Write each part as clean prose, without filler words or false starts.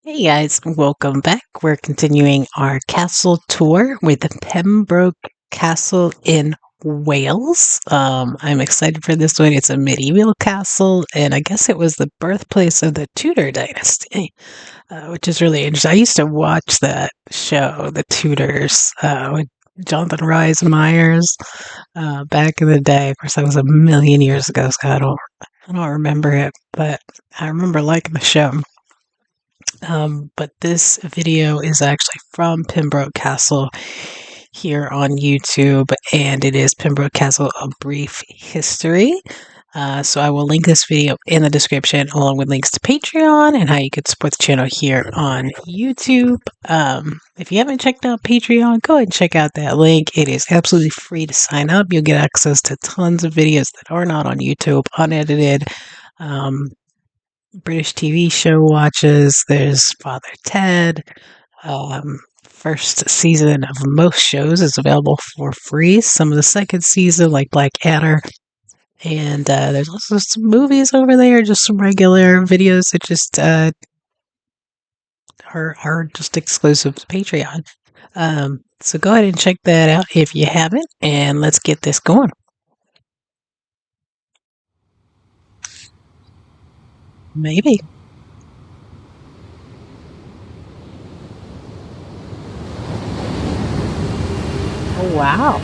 Hey guys, welcome back. We're continuing our castle tour with the Pembroke Castle in Wales. I'm excited for this one. It's a medieval castle, and I guess it was the birthplace of the Tudor dynasty, which is really interesting. I used to watch that show, The Tudors, with Jonathan Rhys Meyers, back in the day. Of course, that was a million years ago, so I don't remember it, but I remember liking the show. But this video is actually from Pembroke Castle here on YouTube, and it is Pembroke Castle, A Brief History. So I will link this video in the description along with links to Patreon and how you could support the channel here on YouTube. If you haven't checked out Patreon, go ahead and check out that link. It is absolutely free to sign up. You'll get access to tons of videos that are not on YouTube, unedited. Um, British TV show watches. There's Father Ted. First season of most shows is available for free. Some of the second season, like Blackadder, and there's also some movies over there, just some regular videos that just are just exclusive to Patreon. So go ahead and check that out if you haven't, and let's get this going. Maybe. Oh wow.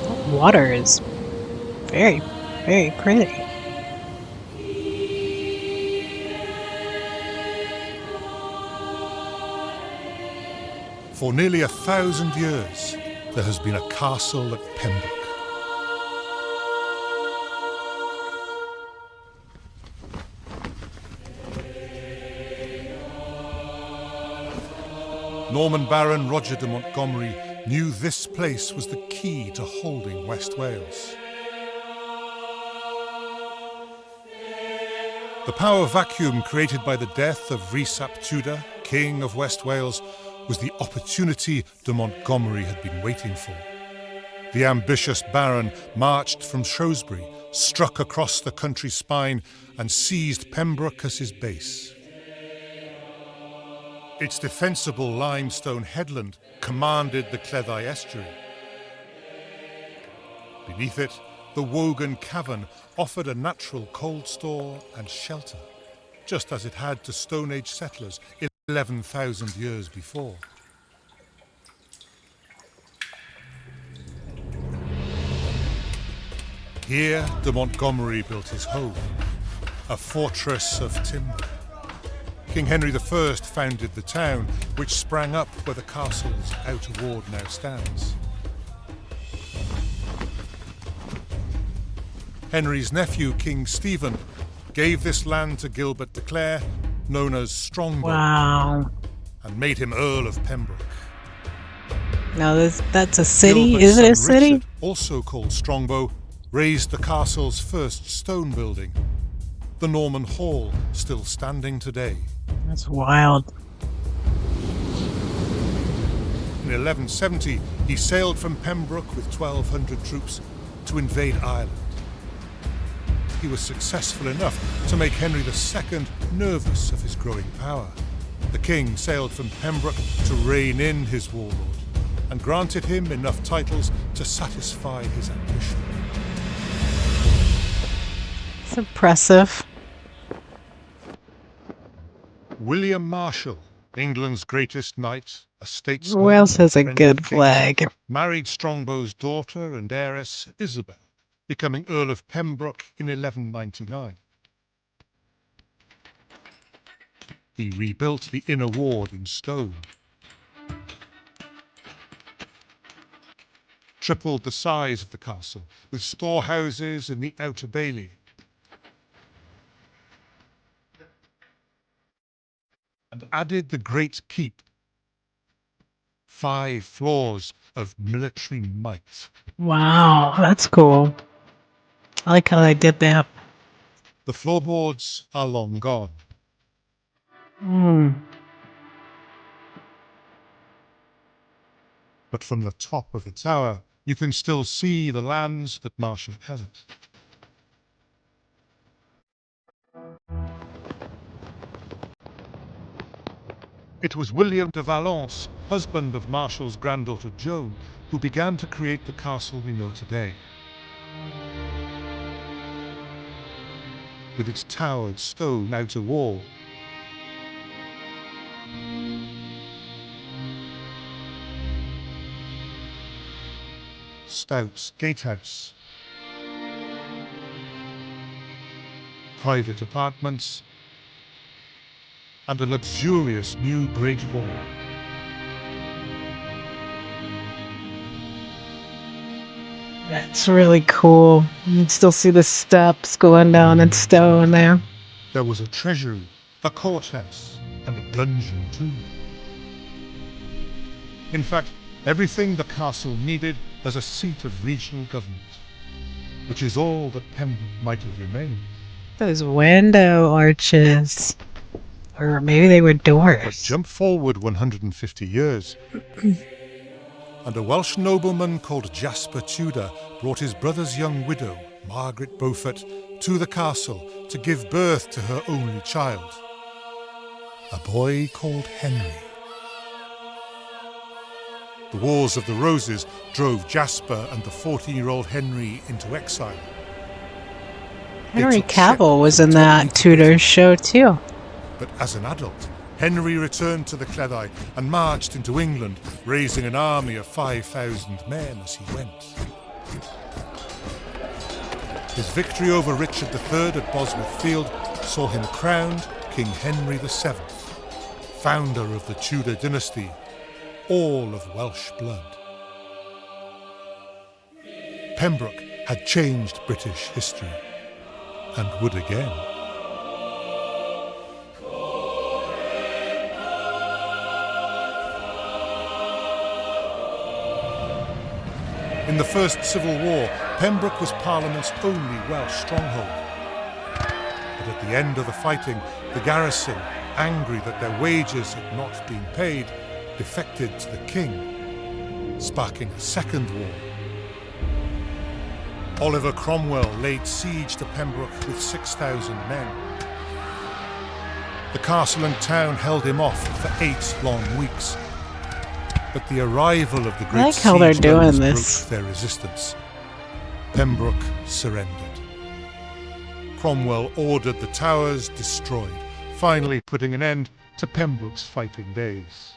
That water is very, very pretty. For nearly 1,000 years, there has been a castle at Pembroke. Norman Baron Roger de Montgomery knew this place was the key to holding West Wales. The power vacuum created by the death of Rhys ap Tudor, King of West Wales, was the opportunity de Montgomery had been waiting for. The ambitious Baron marched from Shrewsbury, struck across the country spine, and seized Pembroke as his base. Its defensible limestone headland commanded the Cleddau estuary. Beneath it, the Wogan Cavern offered a natural cold store and shelter, just as it had to Stone Age settlers 11,000 years before. Here, de Montgomery built his home, a fortress of timber. King Henry I founded the town, which sprang up where the castle's outer ward now stands. Henry's nephew, King Stephen, gave this land to Gilbert de Clare, known as Strongbow, Wow. and made him Earl of Pembroke. Now that's a city? Gilbert's Is it a son city? Richard, also called Strongbow, raised the castle's first stone building, the Norman Hall, still standing today. That's wild. In 1170, he sailed from Pembroke with 1,200 troops to invade Ireland. He was successful enough to make Henry II nervous of his growing power. The king sailed from Pembroke to rein in his warlord and granted him enough titles to satisfy his ambition. It's impressive. William Marshal, England's greatest knight, a statesman, Wales has a friend of good kings, flag. married Strongbow's daughter and heiress Isabel, becoming Earl of Pembroke in 1199. He rebuilt the inner ward in stone, tripled the size of the castle with storehouses in the outer bailey, and added the great keep, 5 floors of military might. Wow, that's cool. I like how they did that. The floorboards are long gone. Hmm. But from the top of the tower, you can still see the lands that Marshal held. It was William de Valence, husband of Marshall's granddaughter Joan, who began to create the castle we know today. With its towered stone outer wall, stout gatehouse, private apartments, and a luxurious new great hall. That's really cool. You can still see the steps going down in stone there. There was a treasury, a courthouse, and a dungeon too. In fact, everything the castle needed as a seat of regional government, which is all that Pembroke might have remained. Those window arches. Or maybe they were But doors. jump forward 150 years, and a Welsh nobleman called Jasper Tudor brought his brother's young widow, Margaret Beaufort, to the castle to give birth to her only child, a boy called Henry. The Wars of the Roses drove Jasper and the 14-year-old Henry into exile. Henry Cavill was in that Tudors show too. But as an adult, Henry returned to the Cleddau and marched into England, raising an army of 5,000 men as he went. His victory over Richard III at Bosworth Field saw him crowned King Henry VII, founder of the Tudor dynasty, all of Welsh blood. Pembroke had changed British history, and would again. In the First Civil War, Pembroke was Parliament's only Welsh stronghold. But at the end of the fighting, the garrison, angry that their wages had not been paid, defected to the king, sparking a second war. Oliver Cromwell laid siege to Pembroke with 6,000 men. The castle and town held him off for 8 long weeks. But the arrival of the great like how they're siege doing guns this. broke their resistance. Pembroke surrendered. Cromwell ordered the towers destroyed, finally putting an end to Pembroke's fighting days.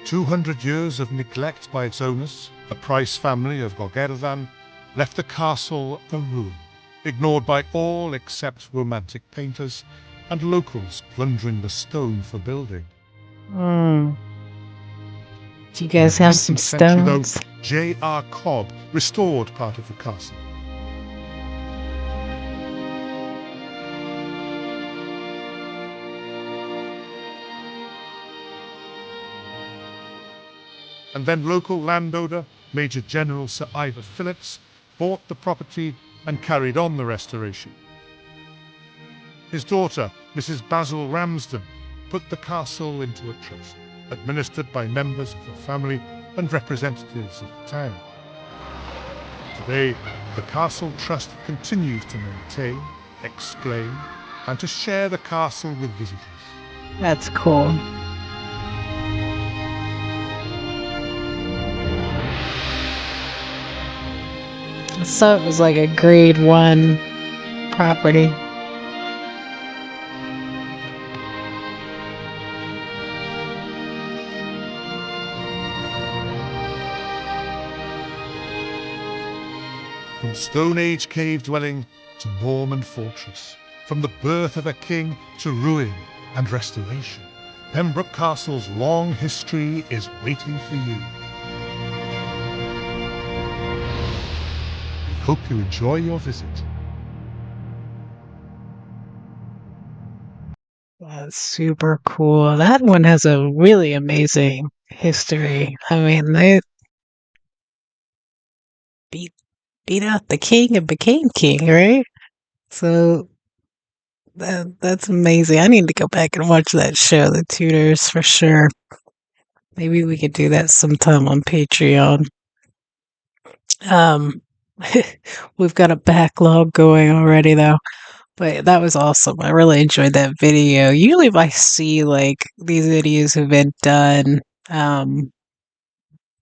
200 years of neglect by its owners, the Price family of Gogerthan, left the castle a ruin, ignored by all except romantic painters and locals plundering the stone for building. Do you guys have some stones? J.R. Cobb restored part of the castle. And then local landowner, Major General Sir Ivor Phillips, bought the property and carried on the restoration. His daughter, Mrs. Basil Ramsden, put the castle into a trust, administered by members of the family and representatives of the town. Today, the Castle Trust continues to maintain, explain, and to share the castle with visitors. That's cool. So it was like a grade 1 property. From Stone Age cave dwelling to Norman fortress, from the birth of a king to ruin and restoration, Pembroke Castle's long history is waiting for you. We hope you enjoy your visit. That's super cool. That one has a really amazing history. I mean, they beat out the king and became king, right? So that's amazing. I need to go back and watch that show, The Tudors, for sure. Maybe we could do that sometime on Patreon. Um, we've got a backlog going already, though. But that was awesome. I really enjoyed that video. Usually if I see like these videos have been done um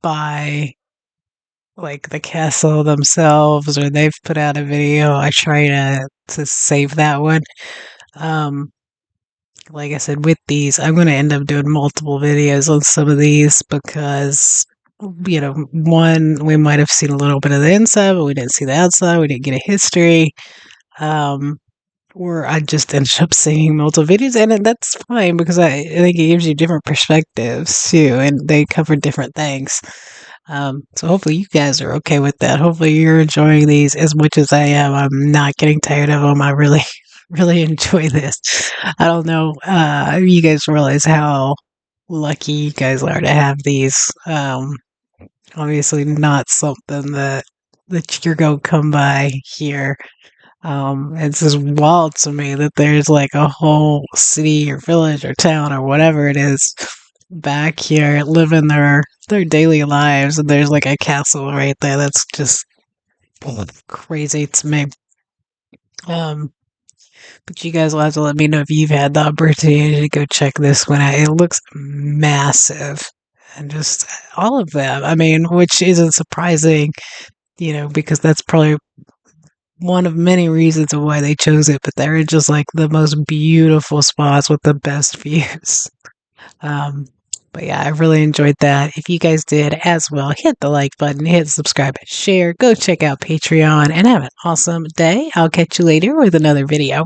by like the castle themselves or they've put out a video, I try to save that one. Um like I said, with these, I'm going to end up doing multiple videos on some of these because, one, we might have seen a little bit of the inside, but we didn't see the outside. We didn't get a history. Um, or I just ended up seeing multiple videos, and that's fine because I think it gives you different perspectives too, and they cover different things. So hopefully you guys are okay with that. Hopefully you're enjoying these as much as I am. I'm not getting tired of them. I really, really enjoy this. I don't know. You guys realize how lucky you guys are to have these. Obviously not something that you're gonna come by here. It's just wild to me that there's like a whole city or village or town or whatever it is back here living their daily lives, and there's like a castle right there. That's just crazy to me. Um, but you guys will have to let me know if you've had the opportunity to go check this one out. It looks massive, and just all of them. I mean, which isn't surprising, because that's probably one of many reasons of why they chose it, but they're just like the most beautiful spots with the best views. Um, but yeah, I really enjoyed that. If you guys did as well, hit the like button, hit subscribe, share, go check out Patreon, and have an awesome day. I'll catch you later with another video.